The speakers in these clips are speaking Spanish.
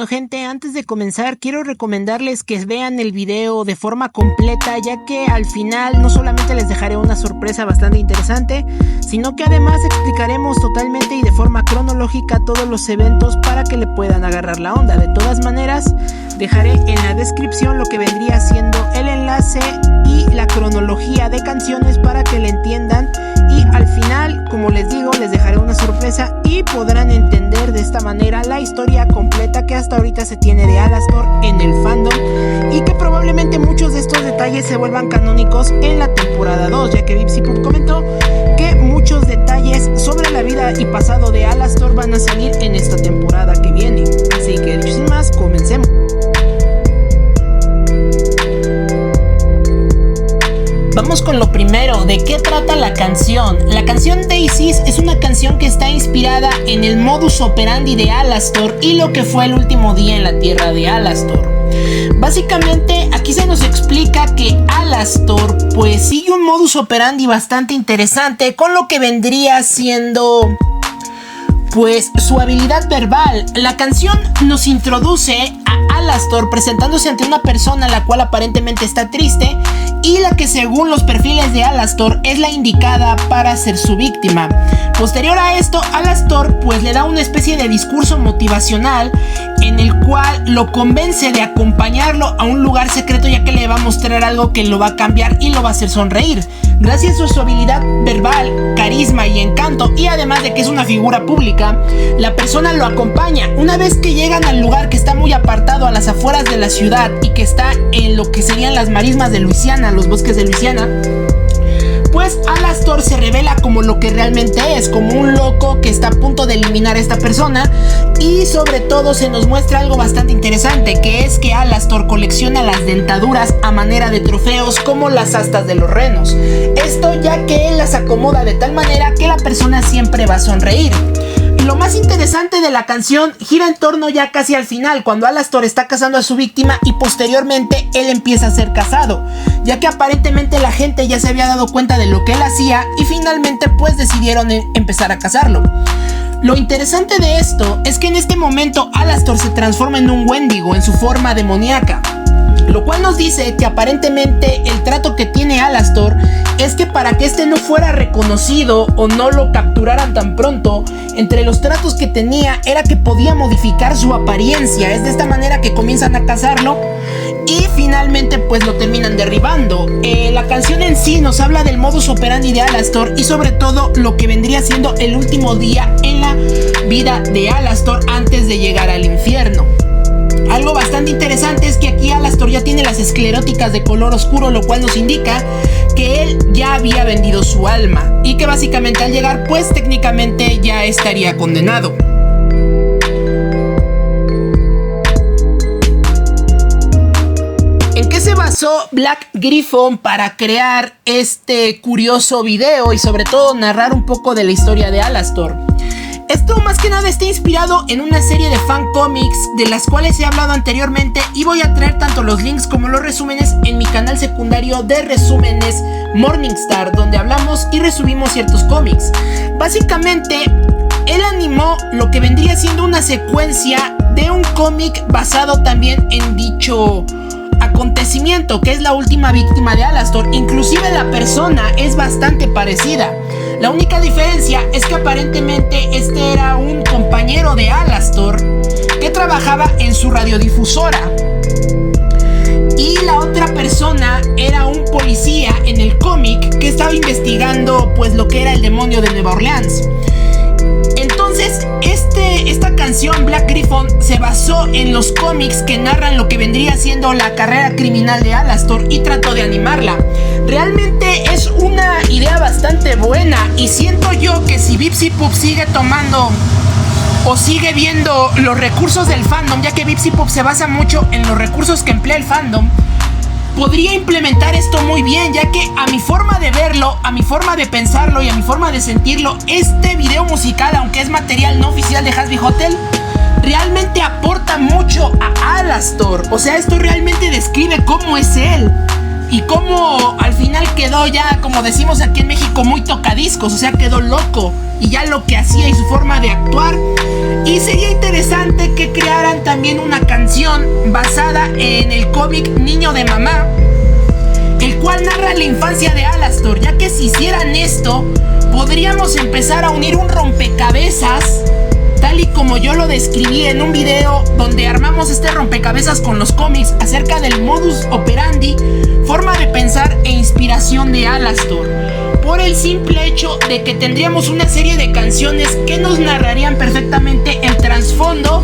Gente, antes de comenzar quiero recomendarles que vean el video de forma completa, ya que al final no solamente les dejaré una sorpresa bastante interesante, sino que además explicaremos totalmente y de forma cronológica todos los eventos para que le puedan agarrar la onda. De todas maneras, dejaré en la descripción lo que vendría siendo el enlace y la cronología de canciones para que le entiendan, y al final, como les digo, les dejaré una sorpresa y podrán entender de esta manera la historia completa que hasta ahorita se tiene de Alastor en el fandom, y que probablemente muchos de estos detalles se vuelvan canónicos en la temporada 2, ya que VipSipub comentó que muchos detalles sobre la vida y pasado de Alastor van a salir en esta temporada que viene. Así que dicho sin más, comencemos. Vamos con lo primero, ¿de qué trata la canción? La canción Daisies es una canción que está inspirada en el modus operandi de Alastor y lo que fue el último día en la tierra de Alastor. Básicamente aquí se nos explica que Alastor pues sigue un modus operandi bastante interesante con lo que vendría siendo pues su habilidad verbal. La canción nos introduce a Alastor presentándose ante una persona la cual aparentemente está triste y la que según los perfiles de Alastor es la indicada para ser su víctima. Posterior a esto, Alastor pues le da una especie de discurso motivacional en el cual lo convence de acompañarlo a un lugar secreto, ya que le va a mostrar algo que lo va a cambiar y lo va a hacer sonreír. Gracias a su habilidad verbal, carisma y encanto, y además de que es una figura pública, la persona lo acompaña. Una vez que llegan al lugar que está muy apartado a las afueras de la ciudad y que está en lo que serían las marismas de Luisiana, los bosques de Luisiana, pues Alastor se revela como lo que realmente es, como un loco que está a punto de eliminar a esta persona. Y sobre todo se nos muestra algo bastante interesante, que es que Alastor colecciona las dentaduras a manera de trofeos, como las astas de los renos. Esto ya que él las acomoda de tal manera que la persona siempre va a sonreír. Lo más interesante de la canción gira en torno ya casi al final, cuando Alastor está cazando a su víctima y posteriormente él empieza a ser cazado, ya que aparentemente la gente ya se había dado cuenta de lo que él hacía y finalmente pues decidieron empezar a cazarlo. Lo interesante de esto es que en este momento Alastor se transforma en un Wendigo en su forma demoníaca, lo cual nos dice que aparentemente el trato que tiene Alastor es que para que este no fuera reconocido o no lo capturaran tan pronto, entre los tratos que tenía era que podía modificar su apariencia. Es de esta manera que comienzan a cazarlo y finalmente pues lo terminan derribando. La canción en sí nos habla del modus operandi de Alastor y sobre todo lo que vendría siendo el último día en la vida de Alastor antes de llegar al infierno. Algo bastante interesante es que aquí Alastor ya tiene las escleróticas de color oscuro, lo cual nos indica que él ya había vendido su alma y que básicamente al llegar pues técnicamente ya estaría condenado. ¿En qué se basó Black Gryphon para crear este curioso video y sobre todo narrar un poco de la historia de Alastor? Esto más que nada está inspirado en una serie de fan comics de las cuales he hablado anteriormente, y voy a traer tanto los links como los resúmenes en mi canal secundario de resúmenes Morningstar, donde hablamos y resumimos ciertos cómics. Básicamente, él animó lo que vendría siendo una secuencia de un cómic basado también en dicho acontecimiento, que es la última víctima de Alastor. Inclusive la persona es bastante parecida. La única diferencia es que aparentemente este era un compañero de Alastor que trabajaba en su radiodifusora, y la otra persona era un policía en el cómic que estaba investigando pues lo que era el demonio de Nueva Orleans. Entonces esta canción Black Gryphon se basó en los cómics que narran lo que vendría siendo la carrera criminal de Alastor y trató de animarla. Realmente es una idea bastante buena, y siento yo que si VipSipub sigue tomando o sigue viendo los recursos del fandom, ya que VipSipub se basa mucho en los recursos que emplea el fandom, podría implementar esto muy bien, ya que a mi forma de verlo, a mi forma de pensarlo y a mi forma de sentirlo, este video musical, aunque es material no oficial de Hazbin Hotel, realmente aporta mucho a Alastor. O sea, esto realmente describe cómo es él. y cómo al final quedó ya, como decimos aquí en México, muy tocadiscos, o sea, quedó loco y ya lo que hacía y su forma de actuar. Y sería interesante que crearan también una canción basada en el cómic Niño de Mamá, el cual narra la infancia de Alastor, ya que si hicieran esto, podríamos empezar a unir un rompecabezas, tal y como yo lo describí en un video donde armamos este rompecabezas con los cómics acerca del modus operandi, forma de pensar e inspiración de Alastor, por el simple hecho de que tendríamos una serie de canciones que nos narrarían perfectamente el trasfondo,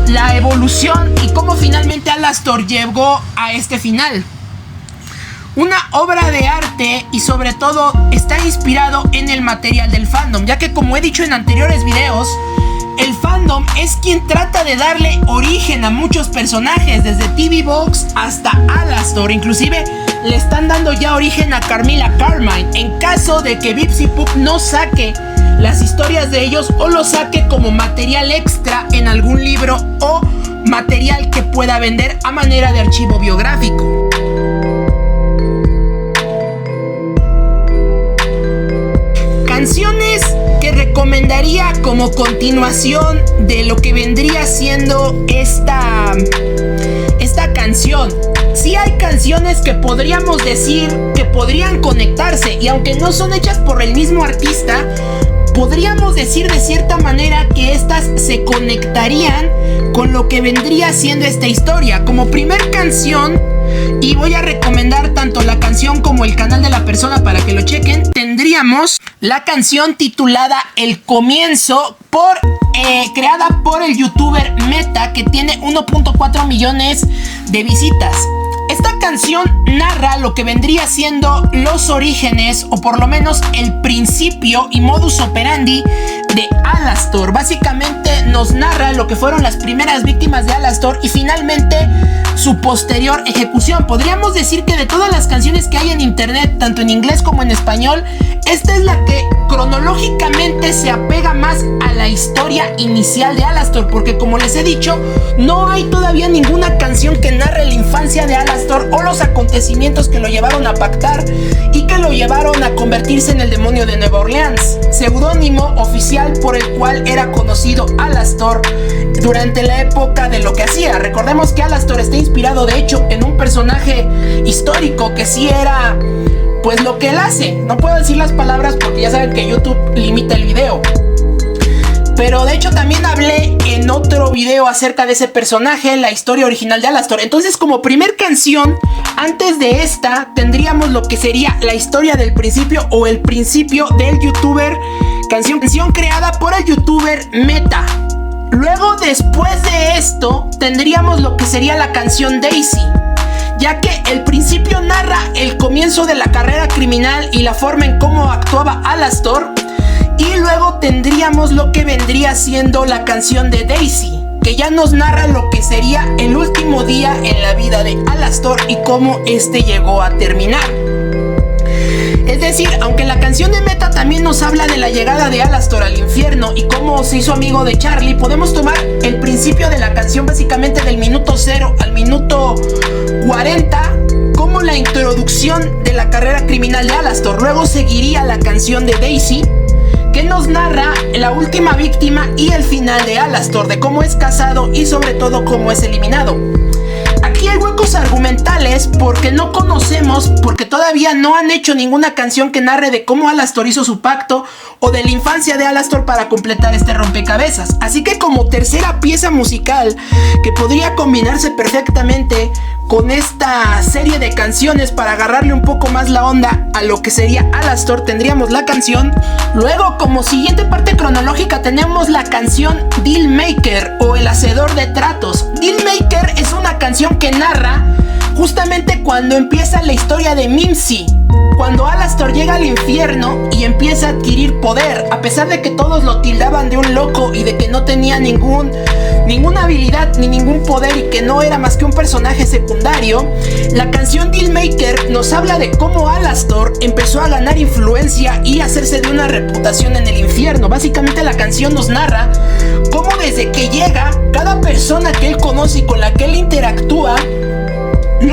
la evolución y cómo finalmente Alastor llegó a este final. Una obra de arte y sobre todo está inspirado en el material del fandom, ya que como he dicho en anteriores videos, el fandom es quien trata de darle origen a muchos personajes, desde TV Box hasta Alastor. Inclusive le están dando ya origen a Carmilla Carmine, en caso de que Bipsy Pup no saque las historias de ellos o lo saque como material extra en algún libro o material que pueda vender a manera de archivo biográfico. Canciones que recomendaría como continuación de lo que vendría siendo esta canción. Sí hay canciones que podríamos decir que podrían conectarse, y aunque no son hechas por el mismo artista, podríamos decir de cierta manera que estas se conectarían con lo que vendría siendo esta historia. Como primer canción, y voy a recomendar tanto la canción como el canal de la persona para que lo chequen, tendríamos la canción titulada El Comienzo, creada por el youtuber Meta, que tiene 1.4 millones de visitas. Esta canción narra lo que vendría siendo los orígenes, o por lo menos el principio y modus operandi de Alastor. Básicamente nos narra lo que fueron las primeras víctimas de Alastor y finalmente su posterior ejecución. Podríamos decir que de todas las canciones que hay en internet, tanto en inglés como en español, esta es la que cronológicamente se apega más a la historia inicial de Alastor, porque como les he dicho, no hay todavía ninguna canción que narre la infancia de Alastor o los acontecimientos que lo llevaron a pactar y que lo llevaron a convertirse en el demonio de Nueva Orleans, seudónimo oficial por el cual era conocido Alastor durante la época de lo que hacía. Recordemos que Alastor está inspirado de hecho en un personaje histórico que sí era pues lo que él hace. No puedo decir las palabras porque ya saben que YouTube limita el video, pero de hecho también hablé en otro video acerca de ese personaje, la historia original de Alastor. Entonces, como primer canción, antes de esta, tendríamos lo que sería la historia del principio o el principio del youtuber, canción creada por el youtuber Meta. Luego, después de esto, tendríamos lo que sería la canción Daisy, ya que el principio narra el comienzo de la carrera criminal y la forma en cómo actuaba Alastor. Y luego tendríamos lo que vendría siendo la canción de Daisy, que ya nos narra lo que sería el último día en la vida de Alastor y cómo este llegó a terminar. Es decir, aunque la canción de Meta también nos habla de la llegada de Alastor al infierno y cómo se hizo amigo de Charlie, podemos tomar el principio de la canción básicamente del minuto 0 al minuto 40 como la introducción de la carrera criminal de Alastor. Luego seguiría la canción de Daisy, que nos narra la última víctima y el final de Alastor, de cómo es cazado y sobre todo cómo es eliminado. Aquí hay huecos argumentales porque no conocemos, porque todavía no han hecho ninguna canción que narre de cómo Alastor hizo su pacto o de la infancia de Alastor para completar este rompecabezas. Así que como tercera pieza musical que podría combinarse perfectamente con esta serie de canciones para agarrarle un poco más la onda a lo que sería Alastor, tendríamos la canción. Luego, como siguiente parte cronológica, tenemos la canción Dealmaker o El Hacedor de Tratos. Dealmaker es una canción que narra justamente cuando empieza la historia de Mimsy, cuando Alastor llega al infierno y empieza a adquirir poder, a pesar de que todos lo tildaban de un loco y de que no tenía ninguna habilidad ni ningún poder y que no era más que un personaje secundario. La canción Dealmaker nos habla de cómo Alastor empezó a ganar influencia y hacerse de una reputación en el infierno. Básicamente la canción nos narra cómo desde que llega, cada persona que él conoce y con la que él interactúa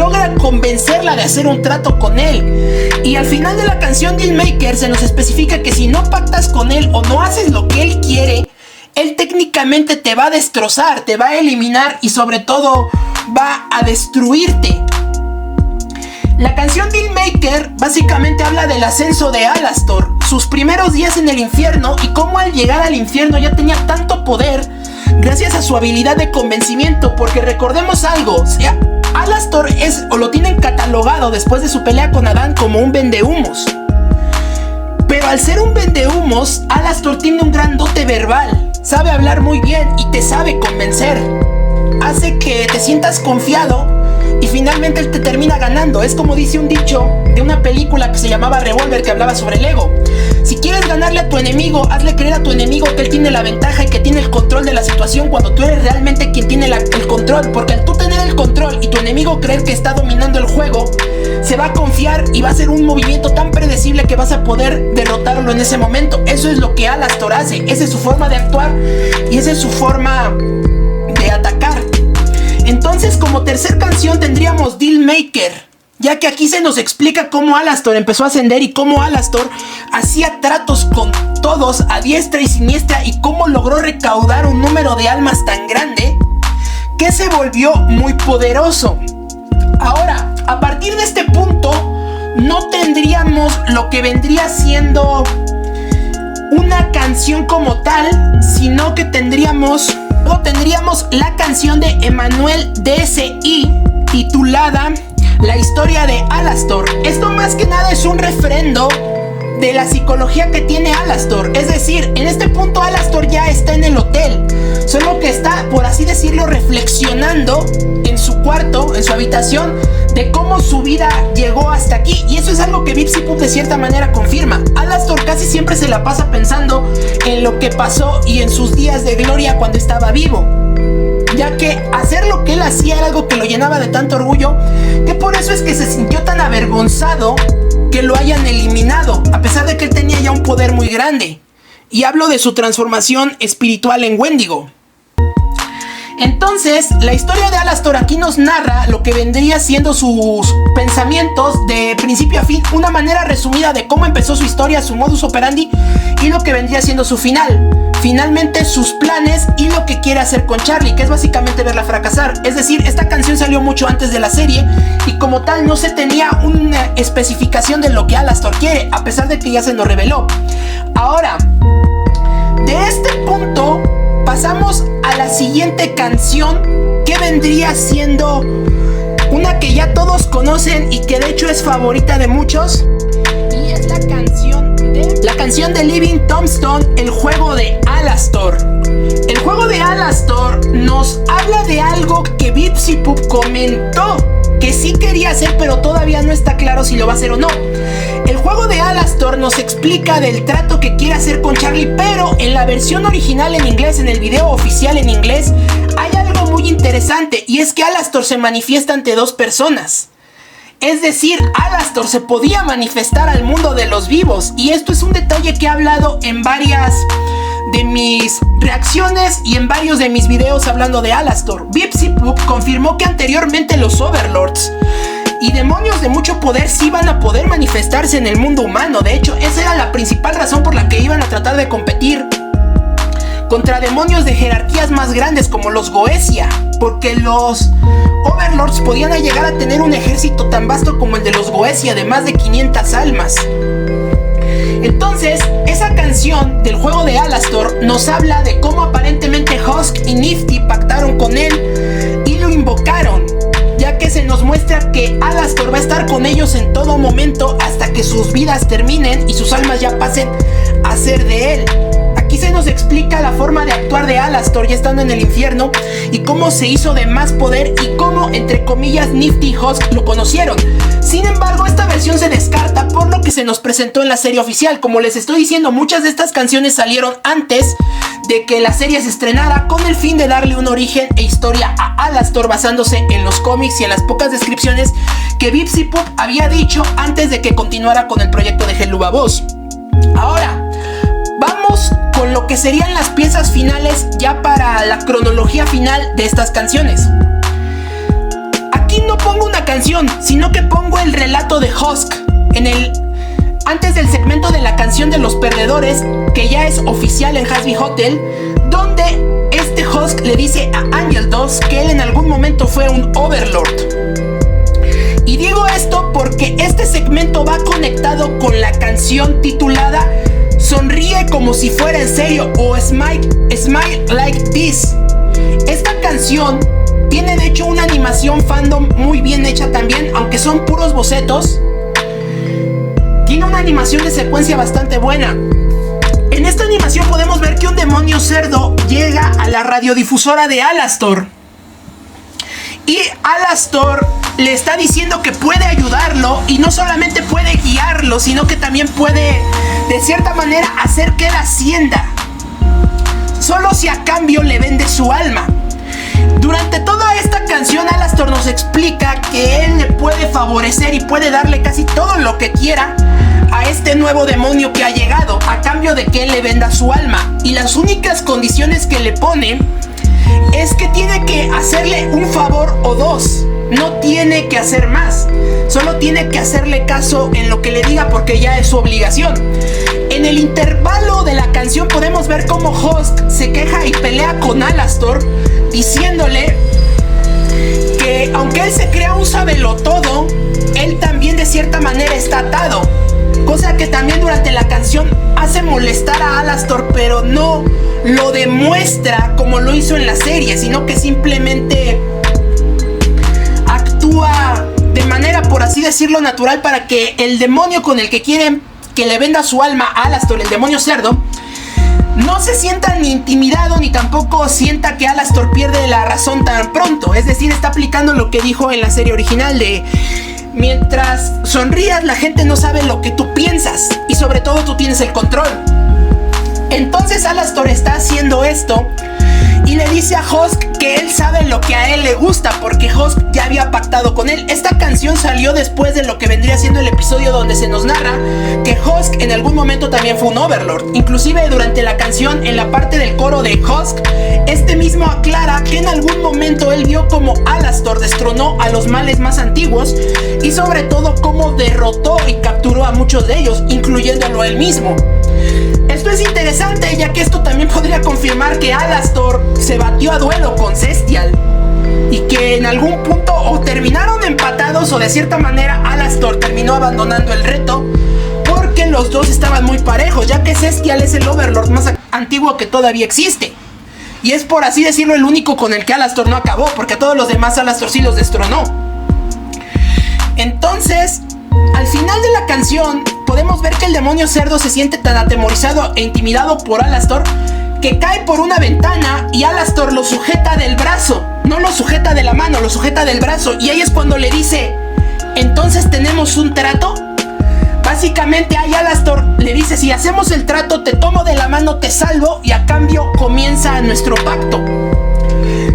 logra convencerla de hacer un trato con él. Y al final de la canción Dealmaker se nos especifica que si no pactas con él o no haces lo que él quiere, él técnicamente te va a destrozar, te va a eliminar y sobre todo va a destruirte. La canción Dealmaker básicamente habla del ascenso de Alastor, sus primeros días en el infierno y cómo al llegar al infierno ya tenía tanto poder gracias a su habilidad de convencimiento, porque recordemos algo, Alastor es o lo tienen catalogado después de su pelea con Adán como un vendehumos. Pero al ser un vendehumos, Alastor tiene un gran dote verbal, sabe hablar muy bien y te sabe convencer. Hace que te sientas confiado y finalmente él te termina ganando. Es como dice un dicho de una película que se llamaba Revolver, que hablaba sobre el ego. Si quieres ganarle a tu enemigo, hazle creer a tu enemigo que él tiene la ventaja y que tiene el control de la situación cuando tú eres realmente quien tiene el control. Porque al tú tener el control y tu enemigo creer que está dominando el juego, se va a confiar y va a hacer un movimiento tan predecible que vas a poder derrotarlo en ese momento. Eso es lo que Alastor hace. Esa es su forma de actuar y esa es su forma de atacar. Entonces, como tercer canción tendríamos Dealmaker, ya que aquí se nos explica cómo Alastor empezó a ascender y cómo Alastor hacía tratos con todos a diestra y siniestra y cómo logró recaudar un número de almas tan grande que se volvió muy poderoso. Ahora, a partir de este punto, no tendríamos lo que vendría siendo una canción como tal, sino que tendríamos la canción de Emanuel DSI titulada La historia de Alastor. Esto más que nada es un refrendo de la psicología que tiene Alastor. Es decir, en este punto Alastor ya está en el hotel, solo que está, por así decirlo, reflexionando en su cuarto, en su habitación, de cómo su vida llegó hasta aquí. Y eso es algo que Vipsy Pup de cierta manera confirma. Alastor casi siempre se la pasa pensando en lo que pasó y en sus días de gloria cuando estaba vivo, ya que hacer lo que él hacía era algo que lo llenaba de tanto orgullo, que por eso es que se sintió tan avergonzado que lo hayan eliminado, a pesar de que él tenía ya un poder muy grande. Y hablo de su transformación espiritual en Wendigo. Entonces, la historia de Alastor aquí nos narra lo que vendría siendo sus pensamientos de principio a fin, una manera resumida de cómo empezó su historia, su modus operandi y lo que vendría siendo su final. Finalmente sus planes y lo que quiere hacer con Charlie, que es básicamente verla fracasar. Es decir, esta canción salió mucho antes de la serie y como tal no se tenía una especificación de lo que Alastor quiere, a pesar de que ya se nos reveló. Ahora, de este punto pasamos a la siguiente canción, que vendría siendo una que ya todos conocen y que de hecho es favorita de muchos, y es la canción de Living Tombstone, el juego de Alastor. El juego de Alastor nos habla de algo que Vipsy Pup comentó que sí quería hacer, pero todavía no está claro si lo va a hacer o no. El juego de Alastor nos explica del trato que quiere hacer con Charlie, pero en la versión original en inglés, en el video oficial en inglés, hay algo muy interesante, y es que Alastor se manifiesta ante dos personas. Es decir, Alastor se podía manifestar al mundo de los vivos, y esto es un detalle que he hablado en varias de mis reacciones y en varios de mis videos hablando de Alastor. Vipsy Pup confirmó que anteriormente los Overlords y demonios de mucho poder sí iban a poder manifestarse en el mundo humano. De hecho, esa era la principal razón por la que iban a tratar de competir contra demonios de jerarquías más grandes como los Goetia, porque los Overlords podían llegar a tener un ejército tan vasto como el de los Goetia, de más de 500 almas. Entonces, esa canción del juego de Alastor nos habla de cómo aparentemente Husk y Nifty pactaron con él y lo invocaron, ya que se nos muestra que Alastor va a estar con ellos en todo momento hasta que sus vidas terminen y sus almas ya pasen a ser de él. Aquí se nos explica la forma de actuar de Alastor ya estando en el infierno y cómo se hizo de más poder y cómo, entre comillas, Nifty y Husk lo conocieron. Sin embargo, esta versión se descarta por lo que se nos presentó en la serie oficial. Como les estoy diciendo, muchas de estas canciones salieron antes de que la serie se estrenara, con el fin de darle un origen e historia a Alastor basándose en los cómics y en las pocas descripciones que Vipsy Pup había dicho antes de que continuara con el proyecto de Helluva Boss. Ahora, vamos con lo que serían las piezas finales ya para la cronología final de estas canciones. Aquí no pongo una canción, sino que pongo el relato de Husk antes del segmento de la canción de los perdedores, que ya es oficial en Hazbin Hotel, donde este Husk le dice a Angel Dust que él en algún momento fue un Overlord. Y digo esto porque este segmento va conectado con la canción titulada Sonríe como si fuera en serio o Smile Like This. Esta canción tiene de hecho una animación fandom muy bien hecha también, aunque son puros bocetos. Tiene una animación de secuencia bastante buena. En esta animación podemos ver que un demonio cerdo llega a la radiodifusora de Alastor. Y Alastor le está diciendo que puede ayudarlo, y no solamente puede guiarlo, sino que también puede, de cierta manera, hacer que él ascienda. Solo si a cambio le vende su alma. Durante toda esta canción, Alastor nos explica que él le puede favorecer y puede darle casi todo lo que quiera a este nuevo demonio que ha llegado, a cambio de que él le venda su alma. Y las únicas condiciones que le pone es que tiene que hacerle un favor o dos. No tiene que hacer más. Solo tiene que hacerle caso en lo que le diga, porque ya es su obligación. En el intervalo de la canción podemos ver cómo Husk se queja y pelea con Alastor, diciéndole que aunque él se crea un sabelotodo, él también de cierta manera está atado. Cosa que también durante la canción hace molestar a Alastor, pero no lo demuestra como lo hizo en la serie, sino que simplemente actúa de manera, por así decirlo, natural, para que el demonio con el que quieren que le venda su alma a Alastor, el demonio cerdo, no se sienta ni intimidado ni tampoco sienta que Alastor pierde la razón tan pronto. Es decir, está aplicando lo que dijo en la serie original de: mientras sonrías, la gente no sabe lo que tú piensas, y sobre todo tú tienes el control. Entonces Alastor está haciendo esto y le dice a Husk que él sabe lo que a él le gusta, porque Husk ya había pactado con él. Esta canción salió después de lo que vendría siendo el episodio donde se nos narra que Husk en algún momento también fue un Overlord. Inclusive durante la canción, en la parte del coro de Husk, este mismo aclara que en algún momento él vio como Alastor destronó a los males más antiguos, y sobre todo cómo derrotó y capturó a muchos de ellos, incluyéndolo a él mismo. Esto es interesante, ya que esto también podría confirmar que Alastor se batió a duelo con Cestial, y que en algún punto o terminaron empatados, o de cierta manera Alastor terminó abandonando el reto, porque los dos estaban muy parejos, ya que Cestial es el Overlord más antiguo que todavía existe, y es, por así decirlo, el único con el que Alastor no acabó, porque a todos los demás Alastor sí los destronó. Entonces, al final de la canción podemos ver que el demonio cerdo se siente tan atemorizado e intimidado por Alastor que cae por una ventana, y Alastor lo sujeta del brazo. No lo sujeta de la mano, lo sujeta del brazo, y ahí es cuando le dice: ¿entonces tenemos un trato? Básicamente ahí Alastor le dice: si hacemos el trato, te tomo de la mano, te salvo, y a cambio comienza nuestro pacto.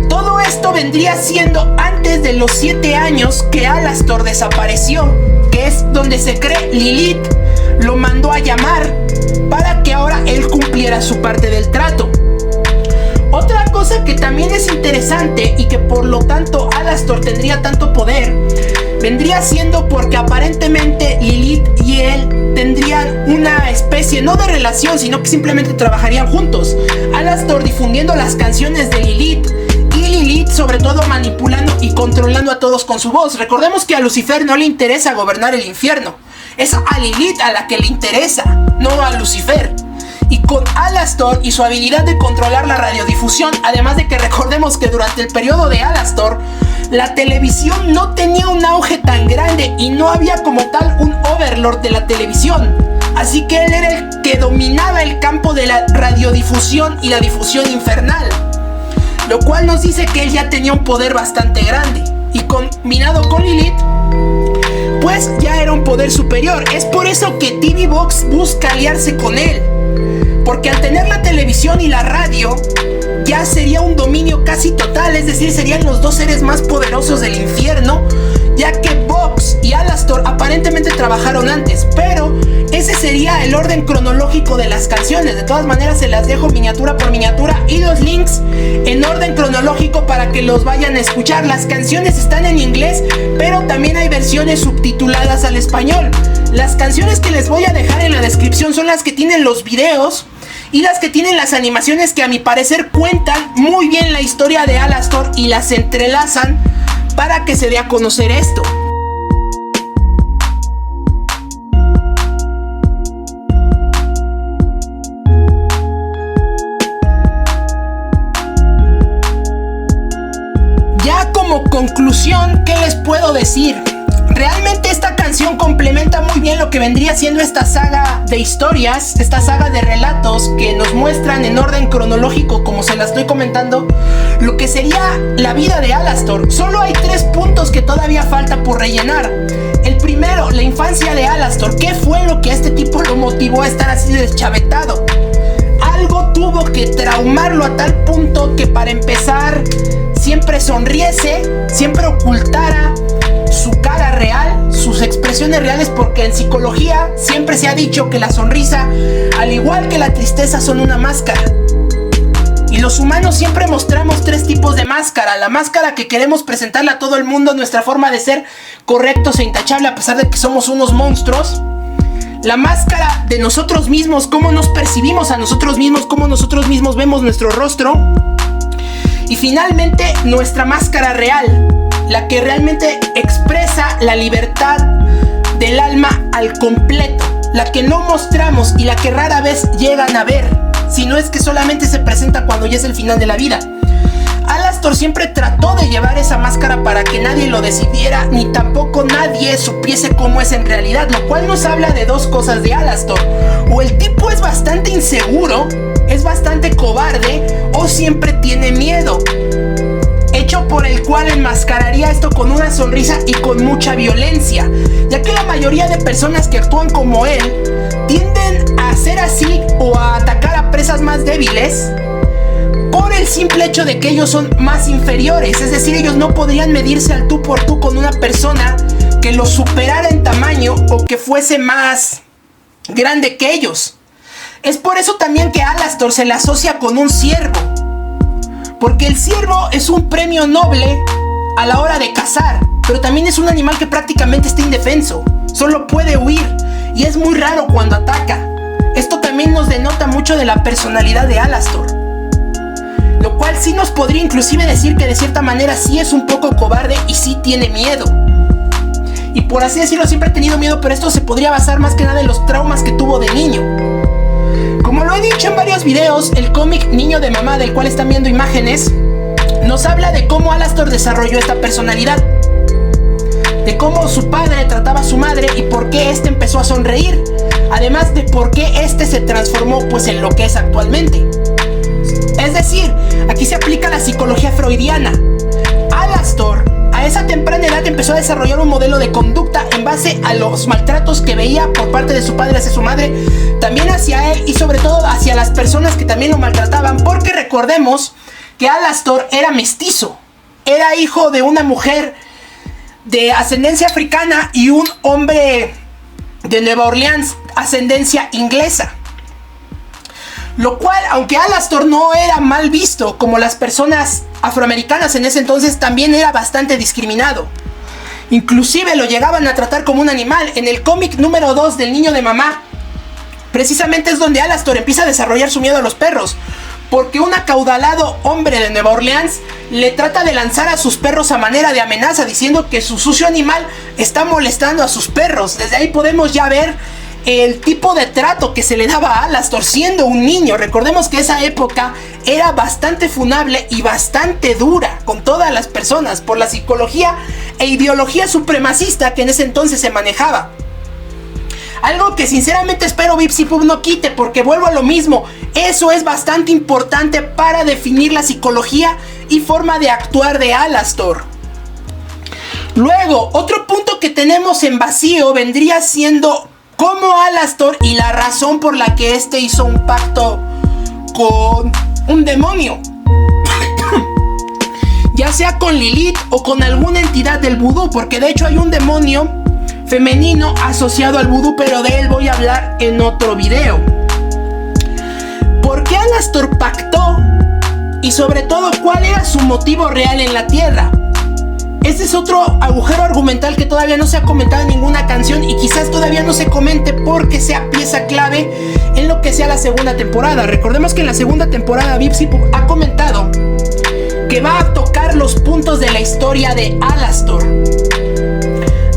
Todo esto vendría siendo antes de los 7 años que Alastor desapareció, que es donde se cree Lilith lo mandó a llamar para que ahora él cumpliera su parte del trato. Otra cosa que también es interesante, y que por lo tanto Alastor tendría tanto poder, vendría siendo porque aparentemente Lilith y él tendrían una especie, no de relación, sino que simplemente trabajarían juntos. Alastor difundiendo las canciones de Lilith, y Lilith sobre todo manipulando y controlando a todos con su voz. Recordemos que a Lucifer no le interesa gobernar el infierno, es a Lilith a la que le interesa, no a Lucifer. Y con Alastor y su habilidad de controlar la radiodifusión, además de que recordemos que durante el periodo de Alastor, la televisión no tenía un auge tan grande y no había como tal un Overlord de la televisión. Así que él era el que dominaba el campo de la radiodifusión y la difusión infernal, lo cual nos dice que él ya tenía un poder bastante grande, y combinado con Lilith, pues ya era un poder superior. Es por eso que TV Box busca aliarse con él, porque al tener la televisión y la radio, ya sería un dominio casi total, es decir, serían los dos seres más poderosos del infierno, ya que Box y Alastor aparentemente trabajaron antes, pero ese sería el orden cronológico de las canciones. De todas maneras se las dejo miniatura por miniatura y los links en orden cronológico para que los vayan a escuchar. Las canciones están en inglés, pero también hay versiones subtituladas al español. Las canciones que les voy a dejar en la descripción son las que tienen los videos y las que tienen las animaciones, que a mi parecer cuentan muy bien la historia de Alastor y las entrelazan para que se dé a conocer esto. Ya como conclusión, ¿qué les puedo decir? Realmente esta canción complementa muy bien lo que vendría siendo esta saga de historias, esta saga de relatos que nos muestran en orden cronológico, como se la estoy comentando, lo que sería la vida de Alastor. Solo hay 3 puntos que todavía falta por rellenar. El primero, la infancia de Alastor. ¿Qué fue lo que a este tipo lo motivó a estar así deschavetado? Algo tuvo que traumarlo a tal punto que, para empezar, siempre sonriese, siempre ocultara su cara real, sus expresiones reales, porque en psicología siempre se ha dicho que la sonrisa, al igual que la tristeza, son una máscara. Y los humanos siempre mostramos 3 tipos de máscara. La máscara que queremos presentarle a todo el mundo, nuestra forma de ser correctos e intachable a pesar de que somos unos monstruos. La máscara de nosotros mismos, cómo nos percibimos a nosotros mismos, cómo nosotros mismos vemos nuestro rostro. Y finalmente, nuestra máscara real, la que realmente expresa la libertad del alma al completo, la que no mostramos y la que rara vez llegan a ver, si no es que solamente se presenta cuando ya es el final de la vida. Alastor siempre trató de llevar esa máscara para que nadie lo decidiera, ni tampoco nadie supiese cómo es en realidad, lo cual nos habla de 2 cosas de Alastor: o el tipo es bastante inseguro, es bastante cobarde, o siempre tiene miedo, hecho por el cual enmascararía esto con una sonrisa y con mucha violencia, ya que la mayoría de personas que actúan como él tienden a ser así o a atacar a presas más débiles por el simple hecho de que ellos son más inferiores. Es decir, ellos no podrían medirse al tú por tú con una persona que los superara en tamaño o que fuese más grande que ellos. Es por eso también que Alastor se le asocia con un ciervo, porque el ciervo es un premio noble a la hora de cazar, pero también es un animal que prácticamente está indefenso, solo puede huir y es muy raro cuando ataca. Esto también nos denota mucho de la personalidad de Alastor, lo cual sí nos podría inclusive decir que de cierta manera sí es un poco cobarde y sí tiene miedo. Y por así decirlo, siempre ha tenido miedo, pero esto se podría basar más que nada en los traumas que tuvo de niño. Como lo he dicho en varios videos, el cómic Niño de Mamá, del cual están viendo imágenes, nos habla de cómo Alastor desarrolló esta personalidad, de cómo su padre trataba a su madre y por qué este empezó a sonreír, además de por qué este se transformó pues en lo que es actualmente. Es decir, aquí se aplica la psicología freudiana. Alastor a esa temprana edad empezó a desarrollar un modelo de conducta en base a los maltratos que veía por parte de su padre hacia su madre, también hacia él y sobre todo hacia las personas que también lo maltrataban, porque recordemos que Alastor era mestizo, era hijo de una mujer de ascendencia africana y un hombre de Nueva Orleans, ascendencia inglesa. Lo cual, aunque Alastor no era mal visto como las personas afroamericanas en ese entonces, también era bastante discriminado. Inclusive lo llegaban a tratar como un animal. En el cómic número 2 del Niño de Mamá, precisamente es donde Alastor empieza a desarrollar su miedo a los perros, porque un acaudalado hombre de Nueva Orleans le trata de lanzar a sus perros a manera de amenaza, diciendo que su sucio animal está molestando a sus perros. Desde ahí podemos ya ver el tipo de trato que se le daba a Alastor siendo un niño. Recordemos que esa época era bastante funable y bastante dura con todas las personas por la psicología e ideología supremacista que en ese entonces se manejaba. Algo que sinceramente espero VipsyPub no quite, porque vuelvo a lo mismo, eso es bastante importante para definir la psicología y forma de actuar de Alastor. Luego, otro punto que tenemos en vacío vendría siendo cómo Alastor y la razón por la que este hizo un pacto con un demonio, ya sea con Lilith o con alguna entidad del vudú, porque de hecho hay un demonio femenino asociado al vudú, pero de él voy a hablar en otro video. ¿Por qué Alastor pactó? Y sobre todo, ¿cuál era su motivo real en la Tierra? Este es otro agujero argumental que todavía no se ha comentado en ninguna canción y quizás todavía no se comente porque sea pieza clave en lo que sea la segunda temporada. Recordemos que en la segunda temporada Bipsy ha comentado que va a tocar los puntos de la historia de Alastor.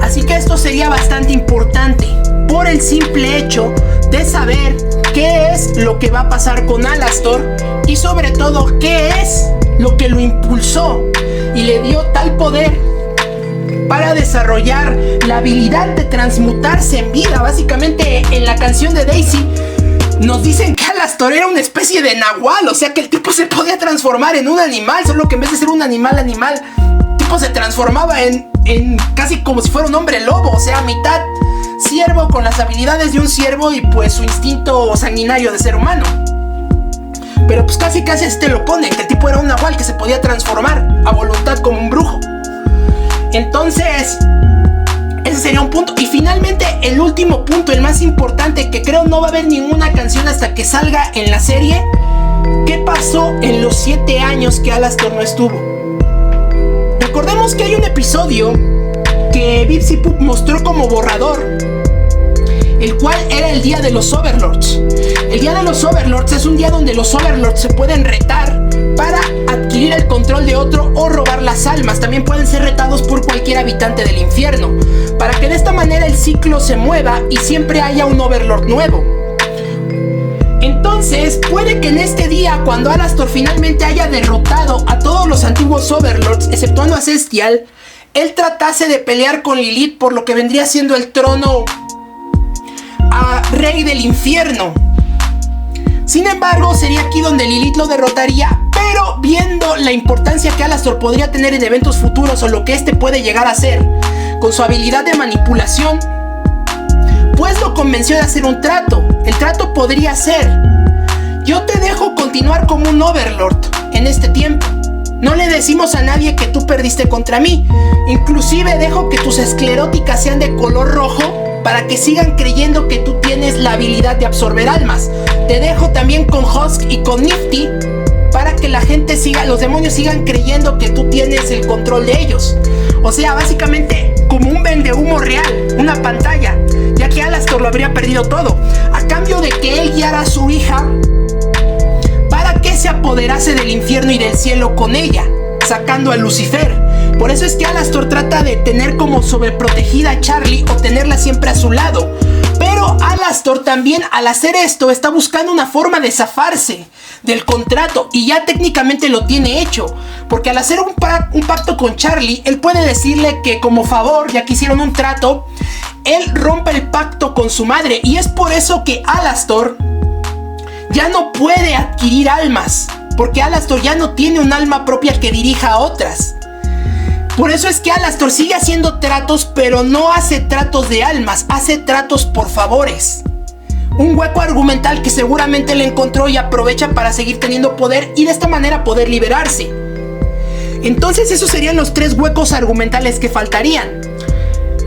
Así que esto sería bastante importante por el simple hecho de saber qué es lo que va a pasar con Alastor y sobre todo qué es lo que lo impulsó y le dio tal poder para desarrollar la habilidad de transmutarse en vida. Básicamente en la canción de Daisy nos dicen que Alastor era una especie de nahual, o sea que el tipo se podía transformar en un animal, solo que en vez de ser un animal, el tipo se transformaba en casi como si fuera un hombre lobo, o sea, mitad ciervo con las habilidades de un ciervo y pues su instinto sanguinario de ser humano. Pero pues casi lo pone, que el tipo era un nahual que se podía transformar a voluntad como un brujo. Entonces, ese sería un punto. Y finalmente, el último punto, el más importante, que creo no va a haber ninguna canción hasta que salga en la serie. ¿Qué pasó en los 7 años que Alastor no estuvo? Recordemos que hay un episodio que Bipsy Poop mostró como borrador, el cual era el día de los Overlords. El día de los Overlords es un día donde los Overlords se pueden retar para adquirir el control de otro o robar las almas. También pueden ser retados por cualquier habitante del infierno, para que de esta manera el ciclo se mueva y siempre haya un Overlord nuevo. Entonces, puede que en este día, cuando Alastor finalmente haya derrotado a todos los antiguos Overlords, exceptuando a Celestial, él tratase de pelear con Lilith por lo que vendría siendo el trono a rey del infierno. Sin embargo, sería aquí donde Lilith lo derrotaría, pero viendo la importancia que Alastor podría tener en eventos futuros o lo que este puede llegar a ser con su habilidad de manipulación, pues lo convenció de hacer un trato. El trato podría ser: yo te dejo continuar como un Overlord en este tiempo. No le decimos a nadie que tú perdiste contra mí. Inclusive dejo que tus escleróticas sean de color rojo para que sigan creyendo que tú tienes la habilidad de absorber almas. Te dejo también con Husk y con Nifty para que la gente siga, los demonios sigan creyendo que tú tienes el control de ellos. O sea, básicamente como un vendehumo real, una pantalla, ya que Alastor lo habría perdido todo, a cambio de que él guiara a su hija para que se apoderase del infierno y del cielo con ella, sacando a Lucifer. Por eso es que Alastor trata de tener como sobreprotegida a Charlie o tenerla siempre a su lado. Pero Alastor también, al hacer esto, está buscando una forma de zafarse del contrato, y ya técnicamente lo tiene hecho, porque al hacer un pacto con Charlie, él puede decirle que como favor, ya que hicieron un trato, él rompe el pacto con su madre, y es por eso que Alastor ya no puede adquirir almas, porque Alastor ya no tiene un alma propia que dirija a otras. Por eso es que Alastor sigue haciendo tratos, pero no hace tratos de almas, hace tratos por favores. Un hueco argumental que seguramente le encontró y aprovecha para seguir teniendo poder y de esta manera poder liberarse. Entonces esos serían los 3 huecos argumentales que faltarían.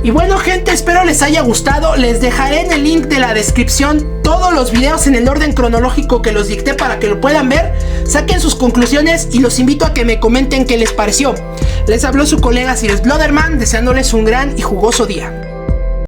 Y bueno, gente, espero les haya gustado. Les dejaré en el link de la descripción todos los videos en el orden cronológico que los dicté para que lo puedan ver, saquen sus conclusiones y los invito a que me comenten qué les pareció. Les habló su colega Cyrus Blooderman, deseándoles un gran y jugoso día.